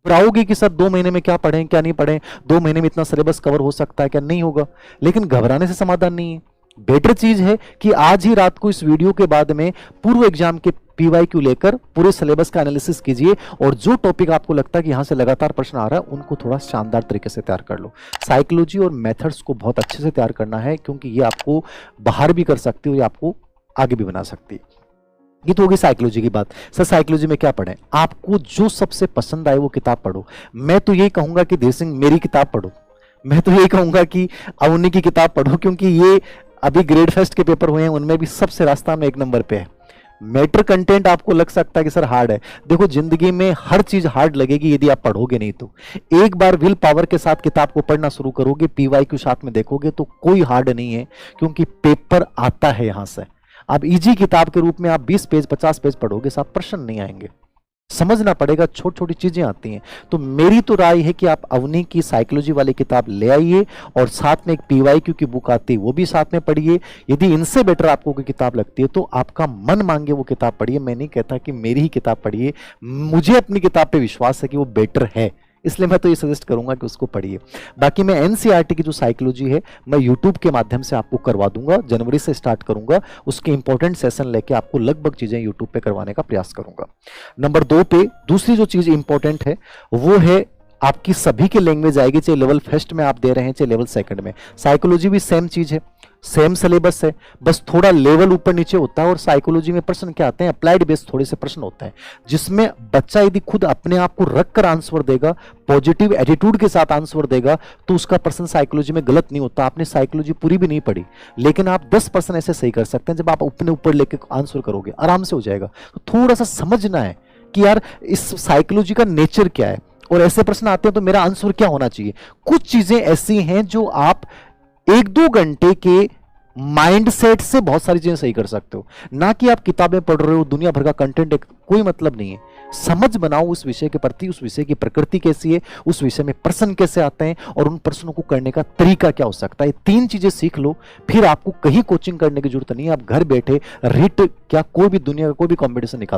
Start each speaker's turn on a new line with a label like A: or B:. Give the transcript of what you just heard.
A: घबराओगे कि सर 2 महीने में क्या पढ़ें क्या नहीं पढ़ें, 2 महीने में इतना सिलेबस कवर हो सकता है क्या, नहीं होगा। लेकिन घबराने से समाधान नहीं है। बेटर चीज है कि आज ही रात को इस वीडियो के बाद में पूर्व एग्जाम के पीवाईक्यू लेकर पूरे सिलेबस का एनालिसिस कीजिए, और जो टॉपिक आपको लगता है कि यहां से लगातार प्रश्न आ रहा है उनको थोड़ा शानदार तरीके से तैयार कर लो। साइकोलॉजी और मेथड्स को बहुत अच्छे से तैयार करना है, क्योंकि ये आपको बाहर भी कर सकती है और ये आपको आगे भी बना सकती है। ये तो होगी साइकोलॉजी की बात। सर साइकोलॉजी में क्या पढ़ें? आपको जो सबसे पसंद आए वो किताब पढ़ो। मैं तो यही कहूंगा कि देव सिंह मेरी किताब पढ़ो, मैं तो यही कहूंगा कि अवनी की किताब पढ़ो, क्योंकि ये अभी ग्रेड फेस्ट के पेपर हुए हैं उनमें भी सबसे रास्ता में 1 नंबर पे है। मैटर कंटेंट आपको लग सकता है कि सर हार्ड है, देखो जिंदगी में हर चीज हार्ड लगेगी यदि आप पढ़ोगे नहीं तो। एक बार विल पावर के साथ किताब को पढ़ना शुरू करोगे, पीवाईक्यू साथ में देखोगे, तो कोई हार्ड नहीं है, क्योंकि पेपर आता है यहां से। आप इजी किताब के रूप में आप 20 पेज 50 पेज पढ़ोगे, सब प्रश्न नहीं आएंगे, समझना पड़ेगा, छोटी छोटी चीजें आती हैं। तो मेरी तो राय है कि आप अवनी की साइकोलॉजी वाली किताब ले आइए, और साथ में एक पीवाईक्यू की बुक आती है वो भी साथ में पढ़िए। यदि इनसे बेटर आपको कोई किताब लगती है तो आपका मन मांगे वो किताब पढ़िए। मैं नहीं कहता कि मेरी ही किताब पढ़िए, मुझे अपनी किताब पे विश्वास है कि वो बेटर है, इसलिए मैं तो ये सजेस्ट करूंगा कि उसको पढ़िए। बाकी मैं एनसीईआरटी की जो साइकोलॉजी है मैं यूट्यूब के माध्यम से आपको करवा दूंगा, जनवरी से स्टार्ट करूंगा, उसके इंपॉर्टेंट सेशन लेके आपको लगभग चीजें यूट्यूब पे करवाने का प्रयास करूंगा। नंबर 2 पे दूसरी जो चीज इंपॉर्टेंट है वो है आपकी सभी की लैंग्वेज आएगी, चाहे लेवल फर्स्ट में आप दे रहे हैं चाहे लेवल सेकंड में। साइकोलॉजी भी सेम चीज है, सेम सिलेबस है, बस थोड़ा लेवल ऊपर नीचे होता है। और साइकोलॉजी में प्रश्न क्या आते हैं, अप्लाइड बेस्ड थोड़े से प्रश्न होते हैं, जिसमें बच्चा यदि खुद अपने आप को रख कर आंसर देगा, पॉजिटिव एटीट्यूड के साथ आंसर देगा, तो उसका प्रश्न साइकोलॉजी में गलत नहीं होता। आपने साइकोलॉजी पूरी भी नहीं पढ़ी, लेकिन आप 10% ऐसे सही कर सकते हैं। जब आप अपने ऊपर लेके आंसर करोगे आराम से हो जाएगा। तो थोड़ा सा समझना है कि यार इस साइकोलॉजी का नेचर क्या है, और ऐसे प्रश्न आते हैं तो मेरा आंसर क्या होना चाहिए। कुछ चीजें ऐसी हैं जो आप 1-2 घंटे के माइंड सेट से बहुत सारी चीजें सही कर सकते हो, ना कि आप किताबें पढ़ रहे हो, दुनिया भर का कंटेंट, कोई मतलब नहीं है। समझ बनाओ उस विषय के प्रति, उस विषय की प्रकृति कैसी है, उस विषय में प्रश्न कैसे आते हैं, और उन प्रश्नों को करने का तरीका क्या हो सकता है। 3 चीजें सीख लो, फिर आपको कहीं कोचिंग करने की जरूरत नहीं है। आप घर बैठे रिट क्या कोई भी दुनिया का कोई भी कॉम्पिटिशन निकाल